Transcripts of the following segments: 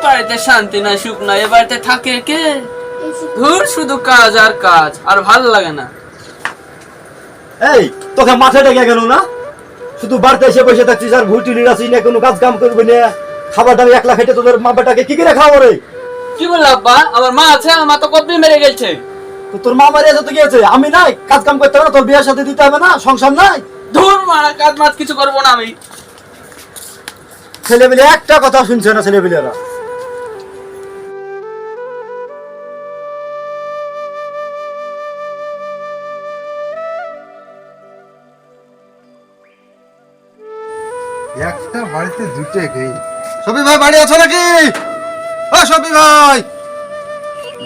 বাড়িতে শান্তি নাই সুখ নাই, এ বাড়িতে থাকে কে? ধুর, শুধু কাজ আর কাজ, আর ভালো লাগে না। এই তোকে মাঠে ডেকে গেল না? শুধু বাড়িতে এসে বসে থাকছিস আর ভুটি নিরাছিস না, কোনো কাজ কাম করবি না, খাবার দাবি একলা খেটে তোদের মা বেটাকে কি করে খাওয়াবো রে? কি বললো আব্বা? আমার মা আছে, আমার মা তো কতদিন মেরে গেছে। তো তোর মা মারিয়া তো গিয়েছে, আমি নাই, কাজ কাম করতে হবে না, তোর বিয়ের সাথে দিতে হবে না, সংসার নাই? ধুর মারা, কাজ মাছ কিছু করবো না আমি। ছেলেবেলে একটা কথা শুনছে না ছেলেবেলেরা। একটা বাড়িতে দুটো গেই। সবি ভাই বাড়ি আছো নাকি? ও সবি ভাই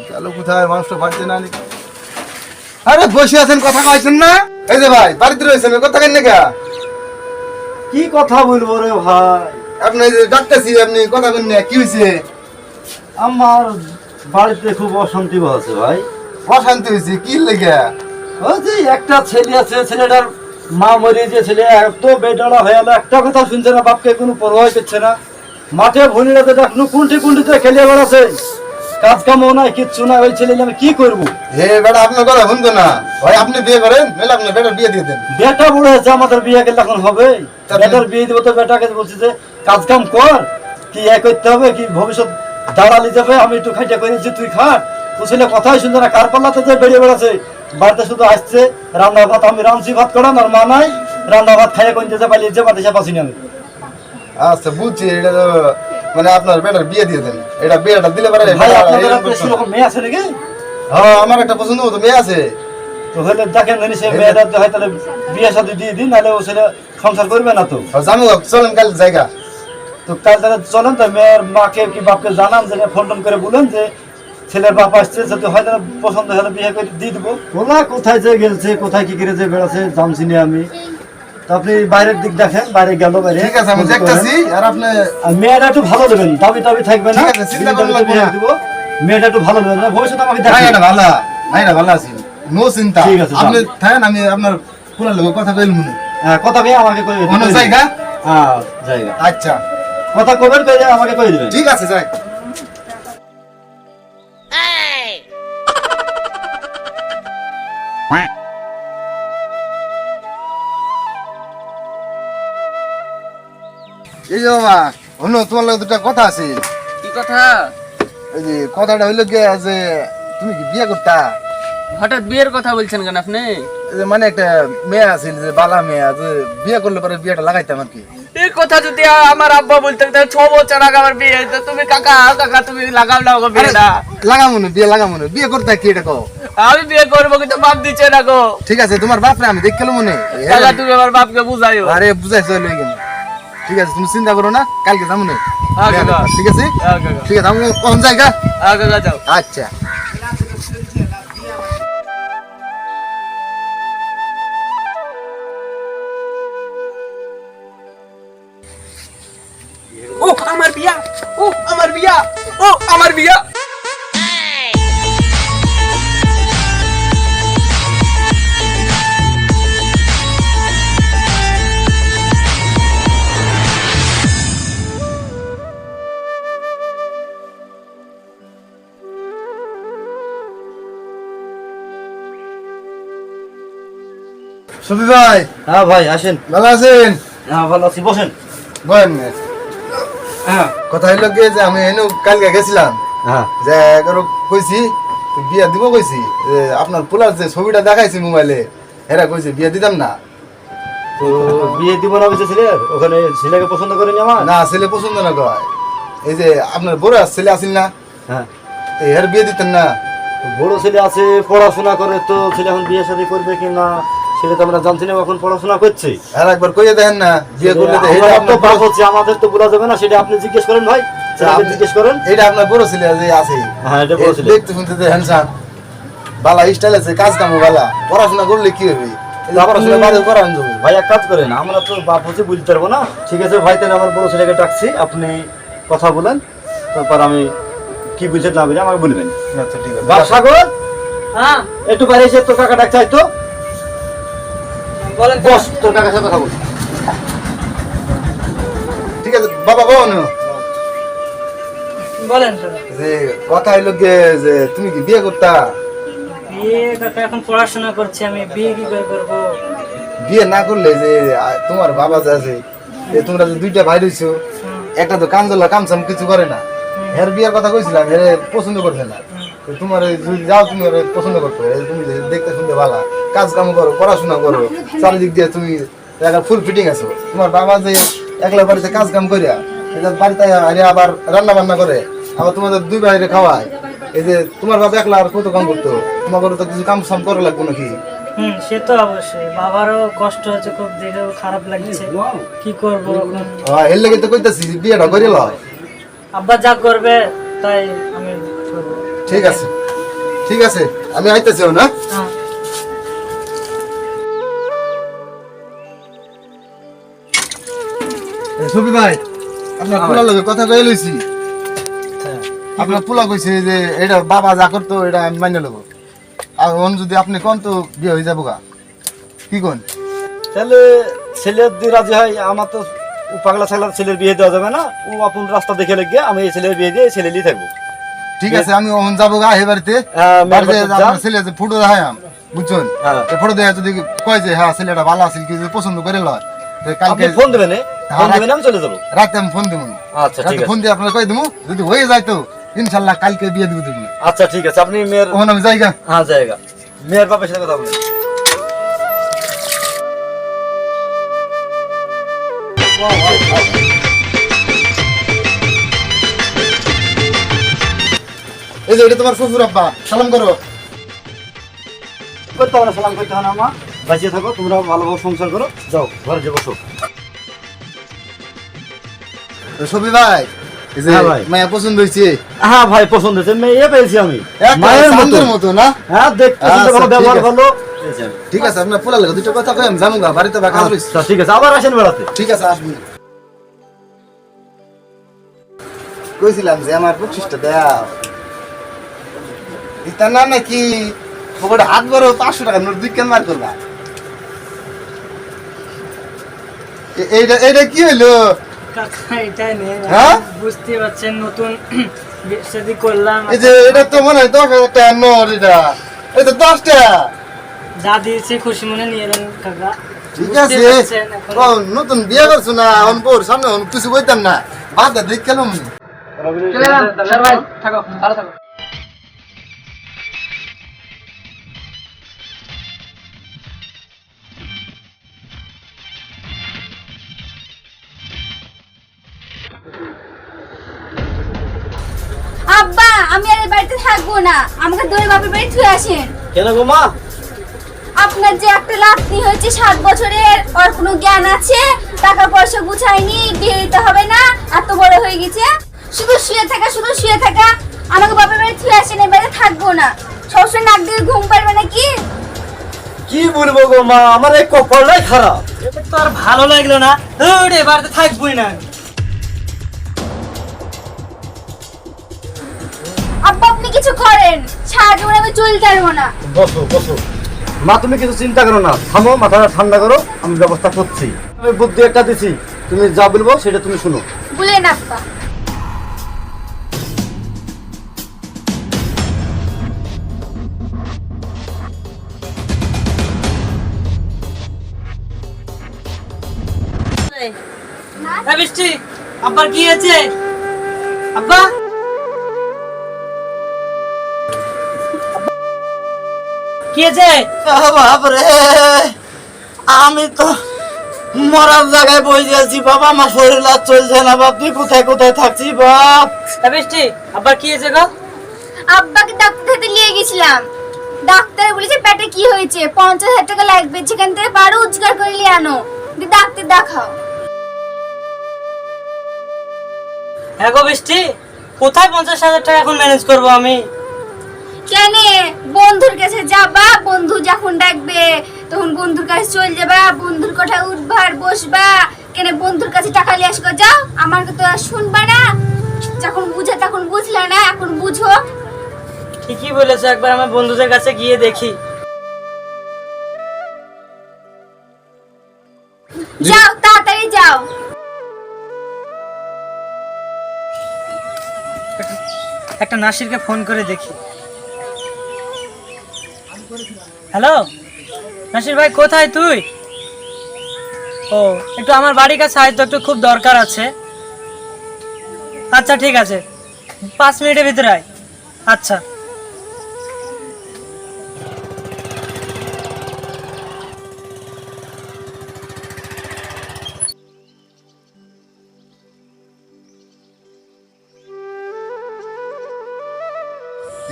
গেল কোথায়? মানুষটা বাড়িতে না নাকি? আরে বসে আছেন, কথা কইছেন না? এই যে ভাই বাড়িতে রয়েছেন, কথা কেন নাকি? কি কথা বলবো রে ভাই? আপনি এই যে ডাকতেছি, আপনি কথা কেন না? কি হয়েছে? আমার বাড়িতে খুব অশান্তি হচ্ছে ভাই। অশান্তি হয়েছে কি লেগে? ওই যে একটা ছেলে আছে, ছেলেটার মা মরে যে ছেলে এত বেডালা হয়ে গেল, একটা কথা শুনছে না, বাপকে কোনো পরোয়া করছে না। মাঠে ভুনিরাতে দেখলো কুন্টি কুন্টিতে খেলে বেড়াচ্ছে, কাজ কামও নাই, কিচ্ছু না। ওই ছেলে আমি কি করবো? হে বেটা আপনার কথা শুনতো না ভাই, আপনি বিয়ে করেন, নাহলে আপনি বেটার বিয়ে দিয়ে দেন। বেটা বড় হয়েছে, আমাদের বিয়ে করলে এখন হবে? বেটার বিয়ে দিব তো বেটাকে বলছি যে কাজ কাম কর, কি এ করতে হবে, কি ভবিষ্যৎ দাঁড়ালি যাবে, আমি একটু খাইটা করেছি তুই খাট। ও ছেলে কথাই শুনছে না, কার পাল্লাতে যে বেরিয়ে বেড়াচ্ছে। বাড়িতে শুধু আসছে, রান্না ভাত আমি রাঁধছি, ভাত করান আর মা নাই, রান্না ভাত খাইয়ে কোন যে পালিয়েছে, বাড়িতে পাচ্ছি না আমি। আচ্ছা বুঝছি, এটা তো মানে আপনার বেটার বিয়ে দিয়ে দেন। এটা বিয়েটা দিলে পারে ভাই আপনাদের হাতে সেরকম মেয়ে আছে নাকি? হ্যাঁ আমার একটা পছন্দ মতো মেয়ে আছে। তো হলে দেখেন জানি সে মেয়েটা হয় তাহলে বিয়ে সাথে দিয়ে দিন, নাহলে ও ছেলে সংসার করবে না তো। জানো চলেন কাল জায়গা। তো কাল তাহলে চলেন, তো মেয়ের মাকে কি বাপকে জানান, যে ফোন টোন করে বলেন যে ছেলের বাপ আসছে, যদি হয় তাহলে পছন্দ হলে বিয়ে করে দিয়ে দেবো। ওরা কোথায় যে গেছে, কোথায় কি করে যে বেড়াচ্ছে জানছি না আমি। তো আপনি বাইরের দিক দেখেন, বাইরে গেল বাইরে। ঠিক আছে আমি দেখতেছি। আর আপনি মেয়েটা একটু ভালো দেবেন, দাবি টাবি থাকবে না। ঠিক আছে, চিন্তা করুন না। মেয়েটা একটু ভালো দেবেন, ভবিষ্যৎ আমাকে ভাই দেখেন। এটা ভালো, ভাই এটা ভালো আছি, নো চিন্তা। ঠিক আছে, আপনি থাকেন, আমি আপনার পুরো লোক কথা কইল মনে কথা কয়ে আমাকে কয়ে মনে জায়গা। হ্যাঁ জায়গা আচ্ছা কথা কবেন, কয়ে আমাকে কয়ে দেবেন। ঠিক আছে যাই। এই যে বাবা অন্য তোমার লগে দুটা কথা আছে। কি কথা? এই যে কথাটা হইলো কি, যে তুমি কি বিয়ে করতা? হঠাৎ বিয়ের কথা বলছেন কেন আপনি? এই যে মানে একটা মেয়ে আছে, যে বালা মেয়ে, যে বিয়ে করলে পরে বিয়েটা লাগাইতাম আর কি। এই কথা যদি আমার আব্বা বলতেন, তাহলে 6 বছর আগে আমার বিয়ে হয়েছে। তুমি কাকা কাকা তুমি লাগাও না গো বিয়েটা। লাগামো না, বিয়ে লাগামো না। বিয়ে করতে কি এটা কও? আমি বিয়ে করবো, কিন্তু বাপ দিচ্ছে না গো। ঠিক আছে, তোমার বাপ না আমি দেখে মনে। কাকা তুমি আমার বাপকে বুঝাইও। আরে বুঝাইছো লই গেল। ঠিক আছে তুমি চিন্তা করো না, কালকে যাবো না। হ্যাঁ কাকা। ঠিক আছে হ্যাঁ কাকা। ঠিক আছে, আমি কোন জায়গা? হ্যাঁ কাকা যাও। আচ্ছা ও আমার বিয়া, ও আমার বিয়া, ও আমার বিয়া। সবি ভাই হ্যাঁ ভাই আসেন। ভালো আছেন? হ্যাঁ ভালো আছি, বসেন। বলেন। হ্যাঁ কথা হইলো কি, যে আমি এনু কালকে গেছিলাম, হ্যাঁ যে কারো কইছি তো বিয়া দিব, কইছি যে আপনার পোলার যে ছবিটা দেখাইছি মোবাইলে, এরা কইছে বিয়া দিতাম না। তো বিয়ে দিব না বলছে ছেলে, ওখানে ছেলেকে পছন্দ করেনি আমার। না ছেলে পছন্দ না কয়। এই যে আপনার বড় ছেলে আসিল না, হ্যাঁ এর বিয়ে দিতেন না? বড় ছেলে আছে, পড়াশোনা করে, তো ছেলে এখন বিয়ে শাদী করবে কি না সেটা তো আমরা জানছি না, এখন পড়াশোনা করছে। আর একবার কইয়ে দেখেন না, বিয়ে করলে তো এটা আমরা তো আপনার বাপ বড়- হচ্ছে, আমাদের তো বলা যাবে না, সেটা আপনি জিজ্ঞেস করেন ভাই, ছেলেকে জিজ্ঞেস করেন। এটা আপনার বড় ছেলে যে আছে, হ্যাঁ এটা বড় ছেলে। দেখতে শুনতে তো হ্যান্ডসাম, বালা স্টাইল আছে, কাজ কামও বালা, পড়াশোনা করলে কি হবে? এই যে পড়াশোনা বাদে করান যাবে। ভাই এক কাজ করেন, আমরা তো বাপ হচ্ছে বুঝতে পারবো না। ঠিক আছে ভাই, তাহলে আমার বড় ছেলেকে ডাকছি, আপনি কথা বলেন, তারপর আমি কি বুঝতে না বুঝে আমাকে বলবেন। আচ্ছা ঠিক আছে। বাপ সাগর, হ্যাঁ একটু বাইরে এসে তোর কাকা ডাকছে, তো বলেন। বস, তোর কাকার সাথে কথা বল। ঠিক আছে বাবা, বাবা না বলেন তো। যে কথা হইলো যে যে তুমি কি বিয়ে করতা? বিয়ে কাকা এখন পড়াশোনা করছি আমি, বিয়ে কি করে করবো? বিয়ে না করলে যে তোমার বাবা যে আছে, যে তোমরা যে দুইটা ভাই রইছো, একটা তো কামজলা কামসাম কিছু করে না, এর বিয়ের কথা কইছিলাম, এর পছন্দ করছে না। তো তোমার যদি যাও তুমি ওরে পছন্দ করতে, তুমি যে দেখতে শুনতে ভালো, কাজ কাম করো, পড়াশোনা করো, চারিদিক দিয়ে তুমি একটা ফুল ফিটিং আছো। তোমার বাবা যে একলা বাড়িতে কাজ কাম করিয়া এটা বাড়িতে আবার রান্না বান্না করে, আবার তোমাদের দুই ভাইরে খাওয়ায়। এই যে তোমার বাবা একলা আর কত কাম করতো, তোমার তো কিছু কাম সাম করা লাগবে নাকি? সে তো অবশ্যই, বাবারও কষ্ট হচ্ছে খুব, দেখেও খারাপ লাগছে, কি করবো এখন? এর লেগে তো কইতাছি বিয়েটা করে লও। আব্বা যা করবে তাই আমি করবো। ঠিক আছে, ঠিক আছে, আমি আইতেছি না। হ্যাঁ। সবি ভাই, আপনার পোলার লগে কথা কয়ে লইছি। আপনার পোলা কইছে যে এটা বাবা যা করতো এটা আমি মাইনে নেবো, আর ওন যদি আপনি কোন তো বিয়ে হয়ে যাবো গা, কি কোন? তাহলে ছেলের দিয়ে রাজি হয়, আমার তো ও পাগলা ছাগলার ছেলের বিয়ে দেওয়া যাবে না। ও আপন রাস্তা দেখে লেগে আমি এই ছেলের বিয়ে দিয়ে এই ছেলে নিয়ে থাকবো। ঠিক আছে, আমি ওখান যাবো গা হে বাড়িতে। হ্যাঁ, বাড়িতে মেয়ের বাড়িতে আপনার যান। ছেলে যে ফটো দেখায় বুঝছেন, হ্যাঁ। ফটো দেখে যদি কয় যে হ্যাঁ ছেলেটা ভালো আছে, কি যদি পছন্দ করে লয়, তো আপনি কালকে ফোন দেবেন, ফোন দেবেন, আমি চলে যাবো। রাতে আমি ফোন দেবো। আচ্ছা ঠিক আছে, ফোন দিয়ে আপনার কই দেবো, যদি হয়ে যায় তো ইনশাল্লাহ কালকে বিয়ে দিব তুমি। আচ্ছা ঠিক আছে। আপনি মেয়ের, ওখানে আমি যাই গা। হ্যাঁ জায়গা, মেয়ের বাবার সাথে কথা বলেন। এই যে এটা তোমার শ্বশুর আব্বা, সালাম করো। করতে হবে না, সালাম করতে হবে না। আমার বাঁচিয়ে থাকো, তোমরা ভালোভাবে সংসার করো, যাও ঘরে যে বসো। সবি ভাই, এই যে হ্যাঁ ভাই। মায়া পছন্দ হয়েছে, হ্যাঁ ভাই, পছন্দ হয়েছে, মেয়ে পেয়েছি আমি, মায়ের মায়ের মতো। মতো না? হ্যাঁ, দেখতে শুনতে আচ্ছা, ভালো, ঠিক ব্যবহার আছে। ভালো পেয়েছি আমি। ঠিক আছে, আপনার পোলা লাগে দুটো কথা কই, আমি জানো গা, বাড়িতে বা কাজ রইছে। আচ্ছা ঠিক আছে, আবার আসেন বেড়াতে। ঠিক আছে, আসবি। কইছিলাম যে আমার বকশিসটা দাও, এটা না নাকি খবর হাত বড় 500 টাকা নোট বিজ্ঞান মার করবা। এইটা এইটা কি হইলো? কাকা এটাই নেই, হ্যাঁ? বুঝতে পারছেন, নতুন বিয়ে শাদী করলাম, এই যে এটা তো মনে হয় 10,000 টাকা নোট, এটা 10 টাকা। যা দিয়েছে খুশি মনে নিয়ে এলেন কাকা। ঠিক বুঝতে আছে, পারছেন এখন। ও নতুন বিয়ে করছো না, অন বোর সামনে অন কিছু কইতাম না, বাদ দে দেখ কেন। চলে গেলাম, স্যার ভাই থাকো, ভালো থাকো। আব্বা, আমি আর এই বাড়িতে থাকবো না, আমাকে দূরে বাপের বাড়ি ছুঁয়ে আসেন। কেন গো মা? আপনার যে একটা লাতনি হয়েছে 7 বছরের, ওর কোনো জ্ঞান আছে? টাকা পয়সা গুছায়নি, বিয়ে দিতে হবে না, এত বড় হয়ে গেছে, শুধু শুয়ে থাকা, শুধু শুয়ে থাকা। আমাকে বাপের বাড়ি ছুঁয়ে আসেন, এই বাড়িতে থাকবো না। সবসময় নাক দিয়ে ঘুম পারবে নাকি? কি বলবো গো মা, আমার এই কপালটাই খারাপ। এটা তো আর ভালো লাগলো না, রে বাড়িতে থাকবোই না আমি। আব্বা, আপনি কিছু করেন, সারা জীবন আমি চলতে পারবো না। বসো বসো মা, তুমি কিছু চিন্তা করো না, থামো, মাথাটা ঠান্ডা করো, আমি ব্যবস্থা করছি। আমি বুদ্ধি একটা দিছি, তুমি যা বলবো সেটা তুমি শুনো। বলেন আব্বা। এই বৃষ্টি, আব্বার কি হয়েছে? আব্বা, কি হয়েছে? বাপরে, আমি তো মরার জায়গায় বসে আছি বাবা, আমার শরীর আর চলছে না বাপ, তুই কোথায় কোথায় থাকছিস বাপ? এই বৃষ্টি, আব্বার কি হয়েছে গো? আব্বাকে ডাক্তার হাতে নিয়ে গেছিলাম, ডাক্তার বলেছে পেটে কি হয়েছে, 50,000 টাকা লাগবে, যেখান থেকে পারো রোজগার করে নিয়ে আনো, দিয়ে ডাক্তার দেখাও। হ্যাঁ গো বৃষ্টি, কোথায় 50,000 টাকা এখন ম্যানেজ করবো আমি? কেন, বন্ধুর কাছে যাবা, বন্ধু যখন ডাকবে তখন বন্ধুর কাছে চলে যাবা, বন্ধুর কথা উঠবা আর বসবা। কেন বন্ধুর কাছে টাকা নিয়ে আসো, যাও, আমার তো আর শুনবা না, যখন বুঝে তখন বুঝলা না, এখন বুঝো। ঠিকই বলেছো, একবার আমার বন্ধুদের কাছে গিয়ে দেখি। যাও, তাড়াতাড়ি যাও। একটা নাসিরকে ফোন করে দেখি। হ্যালো নাসির ভাই, কোথায় তুই? ও, একটু আমার বাড়ির কাছে আয় তো, একটু খুব দরকার আছে। আচ্ছা ঠিক আছে, 5 মিনিটের ভিতরে আয়। আচ্ছা।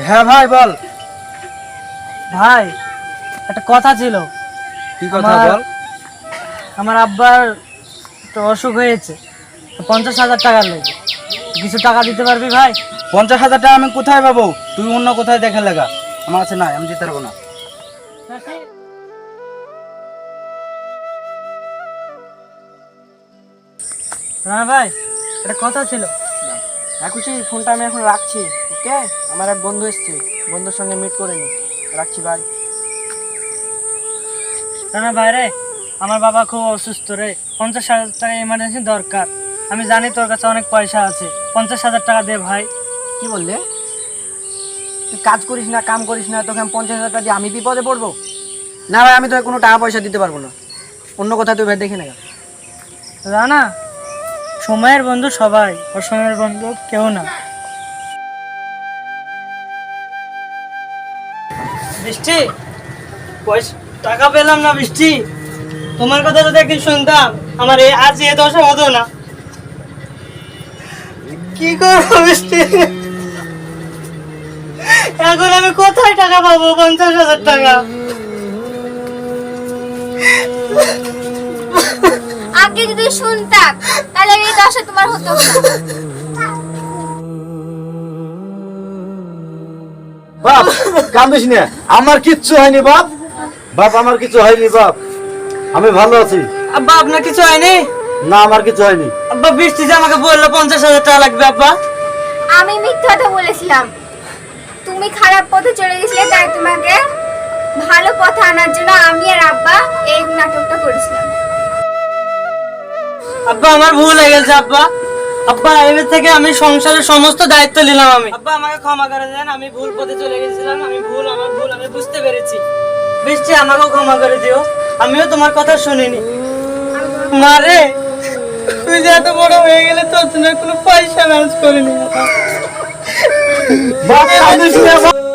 হ্যাঁ ভাই বল। ভাই একটা কথা ছিল। কি কথা আমার- বল। আমার আব্বার তো অসুখ হয়েছে, 50,000 টাকার লেগে। কিছু টাকা দিতে পারবি ভাই? 50,000 টাকা আমি কোথায় পাবো? তুই অন্য কোথায় দেখে লাগা, আমার কাছে নাই, আমি দিতে পারবো না। হ্যাঁ ভাই, একটা কথা ছিল। খুশি, ফোনটা আমি এখন রাখছি। ওকে, আমার এক বন্ধু এসছে, বন্ধুর সঙ্গে মিট করে নি। রাখছি ভাই। না ভাই রে, আমার বাবা খুব অসুস্থ রে, 50,000 টাকা ইমার্জেন্সি দরকার। আমি জানি তোর কাছে অনেক পয়সা আছে, 50,000 টাকা দে ভাই। কি বললে? তুই কাজ করিস না, কাম করিস না, তোকে আমি 50,000 টাকা দিয়ে আমি বিপদে পড়বো? না ভাই, আমি তোকে কোনো টাকা পয়সা দিতে পারবো না। অন্য কোথাও তুই ভাই দেখে না। জানা, সময়ের বন্ধু সবাই, অসময়ের বন্ধু কেউ না। বৃষ্টি, পয়সা টাকা পেলাম না বৃষ্টি। তোমার কথা যদি একদিন শুনতাম, আমার আজ এ দশা হতো না। কি করবো বৃষ্টি? এখন আমি কোথায় টাকা পাবো? 50,000 টাকা। আগে যদি শুনতাম তাহলে এই দশা তোমার হতো না। বাপ কান্দিস না, আমার কিচ্ছু হয়নি বাপ। বাপ আমার কিছু হয়নি বাপ, আমি ভালো আছি। আব্বা আপনার কিছু হয়নি? না আমার কিছু হয়নি। আব্বা বৃষ্টি যে আমাকে বললো 50,000 টাকা লাগবে। আব্বা আমি মিথ্যা কথা বলেছিলাম। তুমি খারাপ পথে চলে গেছিলে, তাই তোমাকে ভালো পথে আনার জন্য আমি আর আব্বা এই নাটকটা করেছিলাম। আব্বা আমার ভুল হয়ে গেছে আব্বা। আব্বা এবার থেকে আমি সংসারের সমস্ত দায়িত্ব নিলাম আমি। আব্বা আমাকে ক্ষমা করে দেন, আমি ভুল পথে চলে গেছিলাম। আমার ভুল আমি বুঝতে পেরেছি। বৃষ্টি আমাকেও ক্ষমা করে দিও, আমিও তোমার কথা শুনিনি। মারে, তুই যে এত বড় হয়ে গেলে তোর জন্য কোনো পয়সা ম্যানেজ করিনি। বাপ কান্দিস না বাপ।